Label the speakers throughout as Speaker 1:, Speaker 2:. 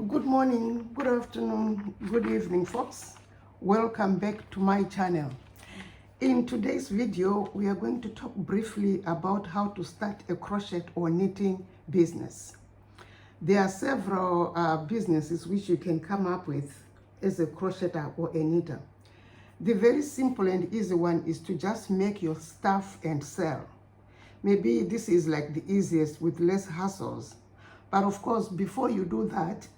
Speaker 1: Good morning, good afternoon, good evening, folks. Welcome back to my channel. In today's video, we are going to talk briefly about how to start a crochet or knitting business. There are several businesses which you can come up with as a crocheter or a knitter. The very simple and easy one is to just make your stuff and sell. Maybe this is like the easiest with less hassles. But of course, before you do that,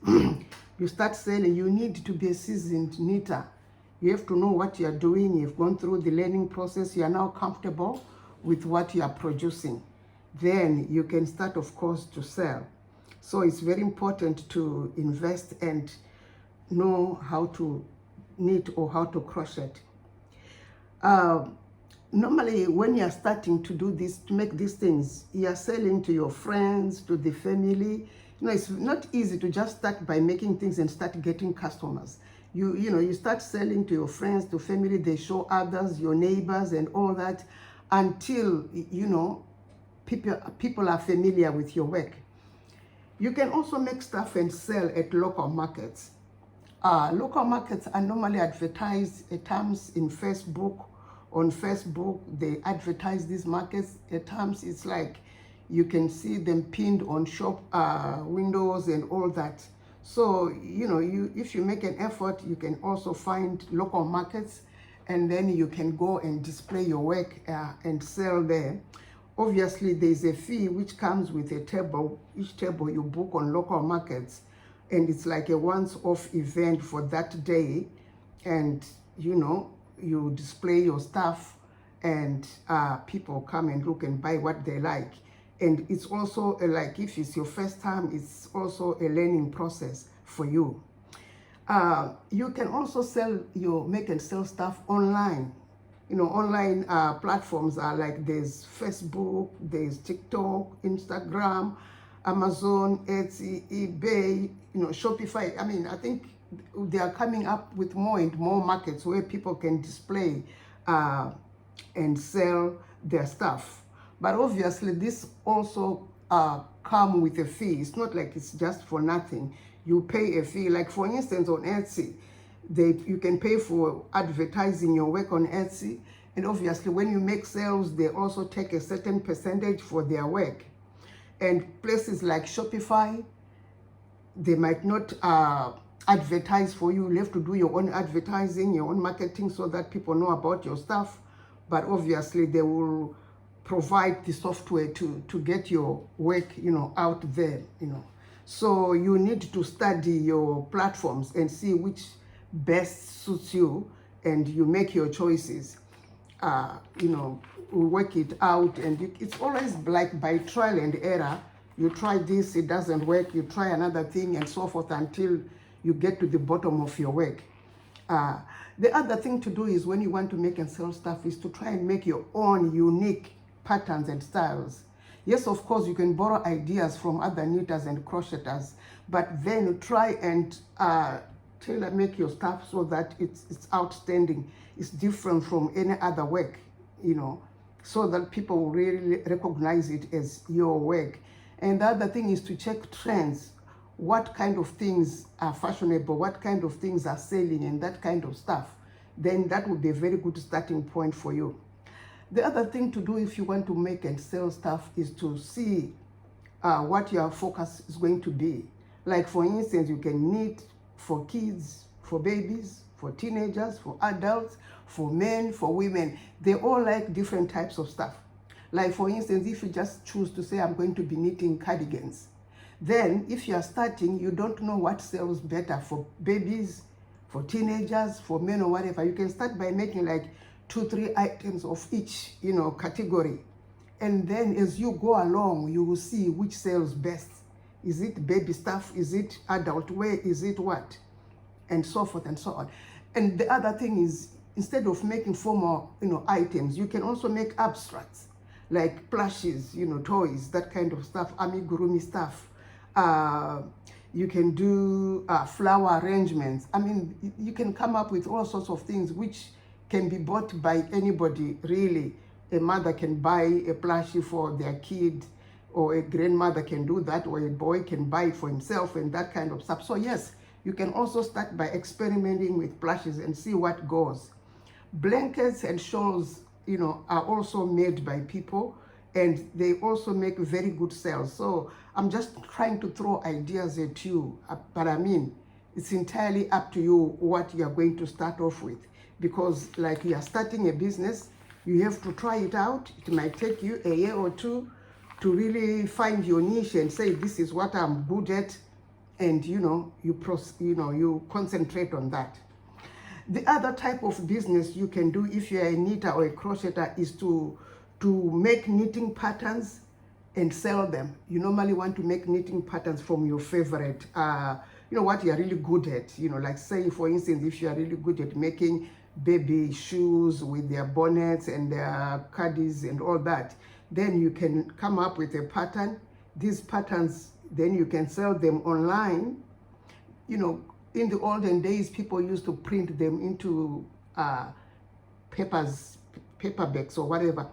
Speaker 1: you start selling, you need to be a seasoned knitter. You have to know what you are doing. You've gone through the learning process. You are now comfortable with what you are producing. Then you can start, of course, to sell. So it's very important to invest and know how to knit or how to crochet. Normally, when you are starting to do this, to make these things, you are selling to your friends, to the family. It's not easy to just start by making things and start getting customers. You start selling to your friends, to family, they show others, your neighbors and all that, until, people are familiar with your work. You can also make stuff and sell at local markets. Local markets are normally advertised at times in Facebook. On Facebook, they advertise these markets. At times, it's like you can see them pinned on shop windows and all that. So, if you make an effort, you can also find local markets, and then you can go and display your work and sell there. Obviously, there's a fee which comes with a table. Each table you book on local markets, and it's like a once-off event for that day. And, you display your stuff, and people come and look and buy what they like. And it's also like, if it's your first time, it's also a learning process for you. You can also make and sell stuff online. Online platforms are like, there's Facebook, there's TikTok, Instagram, Amazon, Etsy, eBay, Shopify. I think they are coming up with more and more markets where people can display and sell their stuff. But obviously, this also come with a fee. It's not like it's just for nothing. You pay a fee. Like, for instance, on Etsy, you can pay for advertising your work on Etsy. And obviously, when you make sales, they also take a certain percentage for their work. And places like Shopify, they might not advertise for you. You have to do your own advertising, your own marketing, so that people know about your stuff. But obviously, they will provide the software to get your work, out there, So you need to study your platforms and see which best suits you, and you make your choices. Work it out, and it's always like by trial and error. You try this, it doesn't work, you try another thing, and so forth, until you get to the bottom of your work. The other thing to do is, when you want to make and sell stuff, is to try and make your own unique patterns and styles. Yes, of course, you can borrow ideas from other knitters and crocheters, but then try and tailor make your stuff so that it's outstanding. It's different from any other work, so that people will really recognize it as your work. And the other thing is to check trends. What kind of things are fashionable, what kind of things are selling, and that kind of stuff. Then that would be a very good starting point for you. The other thing to do if you want to make and sell stuff is to see what your focus is going to be. Like, for instance, you can knit for kids, for babies, for teenagers, for adults, for men, for women. They all like different types of stuff. Like, for instance, if you just choose to say, I'm going to be knitting cardigans, then if you are starting, you don't know what sells better for babies, for teenagers, for men, or whatever. You can start by making like 2-3 items of each, category. And then as you go along, you will see which sells best. Is it baby stuff? Is it adult wear? Is it what? And so forth and so on. And the other thing is, instead of making formal, items, you can also make abstracts, like plushes, toys, that kind of stuff, amigurumi stuff. You can do flower arrangements. You can come up with all sorts of things which can be bought by anybody, really. A mother can buy a plushie for their kid, or a grandmother can do that, or a boy can buy it for himself and that kind of stuff. So yes, you can also start by experimenting with plushes and see what goes. Blankets and shawls, are also made by people, and they also make very good sales. So I'm just trying to throw ideas at you, but I mean, it's entirely up to you what you are going to start off with, because like you are starting a business, you have to try it out. It might take you a year or two to really find your niche and say, this is what I'm good at, and you concentrate on that. The other type of business you can do if you're a knitter or a crocheter is to make knitting patterns and sell them. You normally want to make knitting patterns from your favorite, what you're really good at. Like say, for instance, if you are really good at making baby shoes with their bonnets and their caddies and all that, then you can come up with a pattern. These patterns, then you can sell them online. In the olden days, people used to print them into paperbacks or whatever,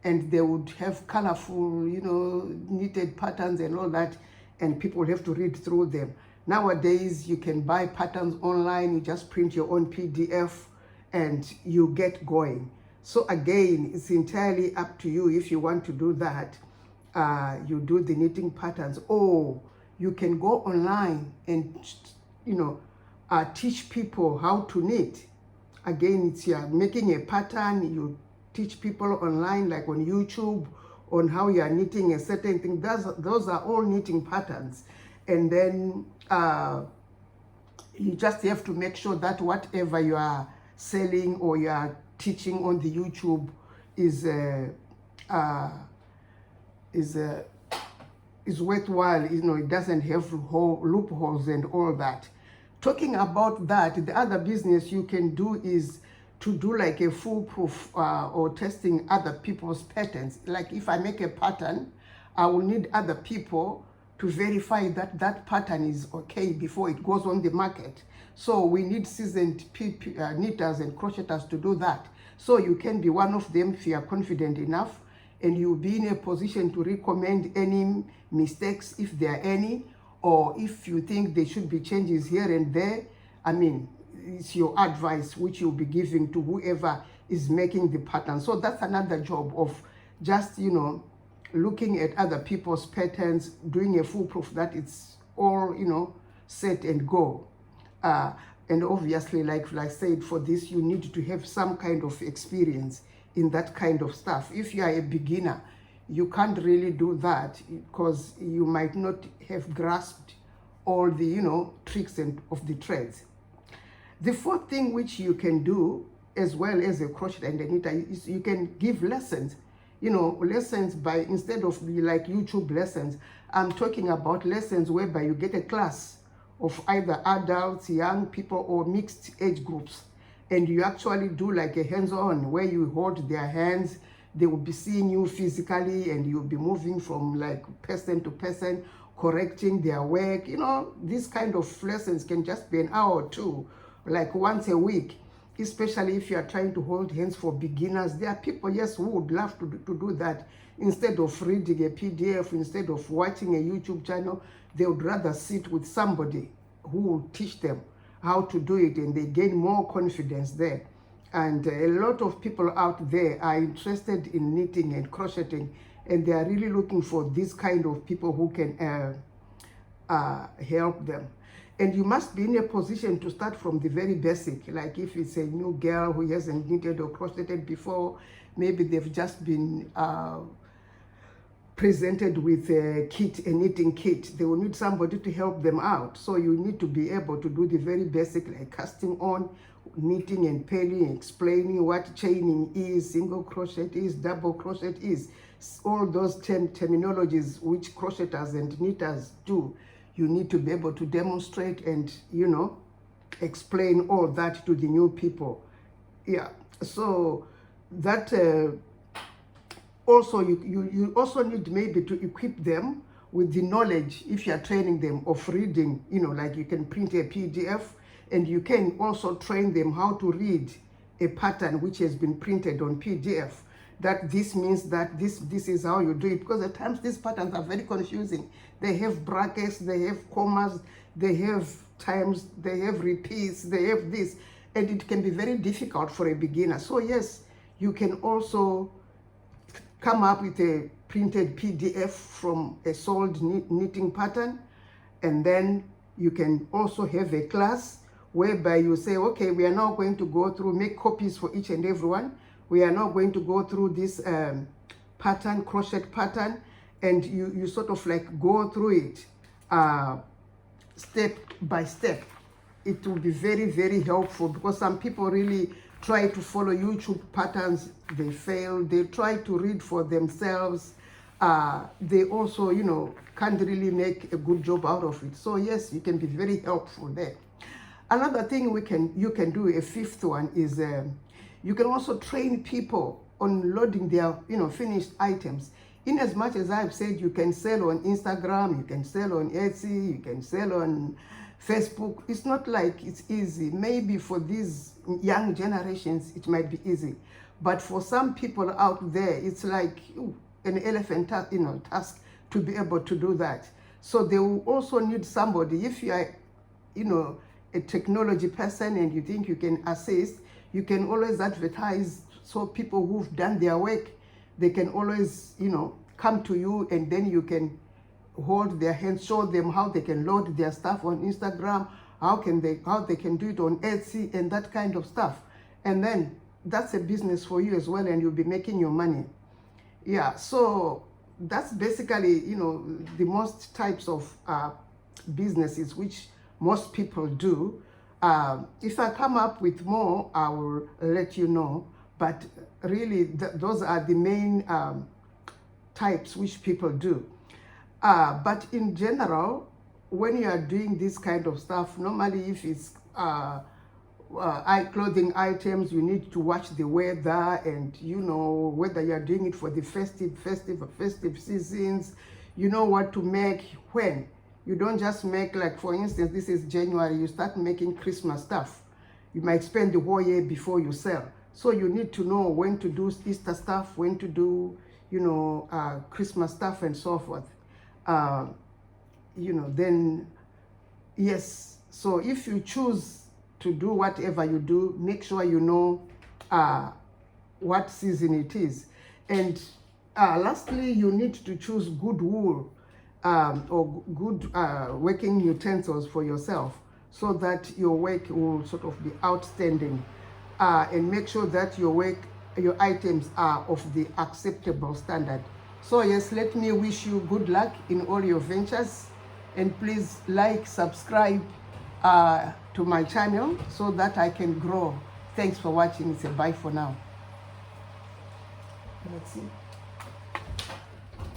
Speaker 1: and they would have colorful, knitted patterns and all that, and people have to read through them. Nowadays, you can buy patterns online. You just print your own PDF and you get going. So again, it's entirely up to you if you want to do that. You do the knitting patterns, or you can go online and teach people how to knit. Again, it's making a pattern. You teach people online, like on YouTube, on how you are knitting a certain thing. Those are all knitting patterns. And then you just have to make sure that whatever you are selling or you are teaching on the YouTube is worthwhile. It doesn't have loopholes and all that. Talking about that, the other business you can do is to do like a foolproof or testing other people's patterns. Like if I make a pattern, I will need other people to verify that that pattern is okay before it goes on the market. So we need seasoned knitters and crocheters to do that. So you can be one of them if you are confident enough, and you'll be in a position to recommend any mistakes if there are any, or if you think there should be changes here and there. I mean, it's your advice which you'll be giving to whoever is making the pattern. So that's another job of just, looking at other people's patterns, doing a foolproof that it's all, set and go. And obviously, like I said, for this, you need to have some kind of experience in that kind of stuff. If you are a beginner, you can't really do that because you might not have grasped all the, tricks of the trades. The fourth thing which you can do, as well as a crochet and a knitter, is you can give lessons. Lessons by, instead of like YouTube lessons, I'm talking about lessons whereby you get a class of either adults, young people, or mixed age groups. And you actually do like a hands-on where you hold their hands. They will be seeing you physically, and you'll be moving from like person to person, correcting their work. These kind of lessons can just be an hour or two, like once a week, especially if you are trying to hold hands for beginners. There are people, yes, who would love to do that. Instead of reading a PDF, instead of watching a YouTube channel, they would rather sit with somebody who will teach them how to do it, and they gain more confidence there. And a lot of people out there are interested in knitting and crocheting, and they are really looking for this kind of people who can help them. And you must be in a position to start from the very basic. Like if it's a new girl who hasn't knitted or crocheted before, maybe they've just been presented with a knitting kit. They will need somebody to help them out. So you need to be able to do the very basic, like casting on, knitting and purling, explaining what chaining is, single crochet is, double crochet is, all those terminologies which crocheters and knitters do. You need to be able to demonstrate and, explain all that to the new people. Yeah, so that also you also need maybe to equip them with the knowledge, if you are training them, of reading, like you can print a PDF, and you can also train them how to read a pattern which has been printed on PDF. that this means that this is how you do it, because at times these patterns are very confusing. They have brackets, they have commas, they have times, they have repeats, they have this, and it can be very difficult for a beginner. So yes, you can also come up with a printed PDF from a sold knitting pattern, and then you can also have a class whereby you say, okay, we are now going to go through, make copies for each and every one. We are now going to go through this pattern, crochet pattern, and you sort of like go through it step by step. It will be very, very helpful, because some people really try to follow YouTube patterns, they fail. They try to read for themselves. They also, you know, can't really make a good job out of it. So yes, you can be very helpful there. Another thing you can do, a fifth one, is you can also train people on loading their, you know, finished items. In as much as I've said, you can sell on Instagram, you can sell on Etsy, you can sell on Facebook. It's not like it's easy. Maybe for these young generations, it might be easy. But for some people out there, it's like an elephant, task to be able to do that. So they will also need somebody. If you are, you know, a technology person and you think you can assist, you can always advertise, so people who've done their work, they can always, you know, come to you, and then you can hold their hands, show them how they can load their stuff on Instagram, how they can do it on Etsy and that kind of stuff. And then that's a business for you as well, and you'll be making your money. Yeah, so that's basically, you know, the most types of businesses which most people do. If I come up with more, I will let you know. But really, those are the main types which people do. But in general, when you are doing this kind of stuff, normally if it's clothing items, you need to watch the weather, and you know whether you are doing it for the festive seasons. You know what to make when. You don't just make, like for instance, this is January, you start making Christmas stuff. You might spend the whole year before you sell. So you need to know when to do Easter stuff, when to do, you know, Christmas stuff and so forth. You know, then, yes. So if you choose to do whatever you do, make sure you know what season it is. And lastly, you need to choose good wool or good working utensils for yourself, so that your work will sort of be outstanding, and make sure that your items are of the acceptable standard. So yes, let me wish you good luck in all your ventures, and please like, subscribe to my channel so that I can grow. Thanks for watching. It's a bye for now. Let's see.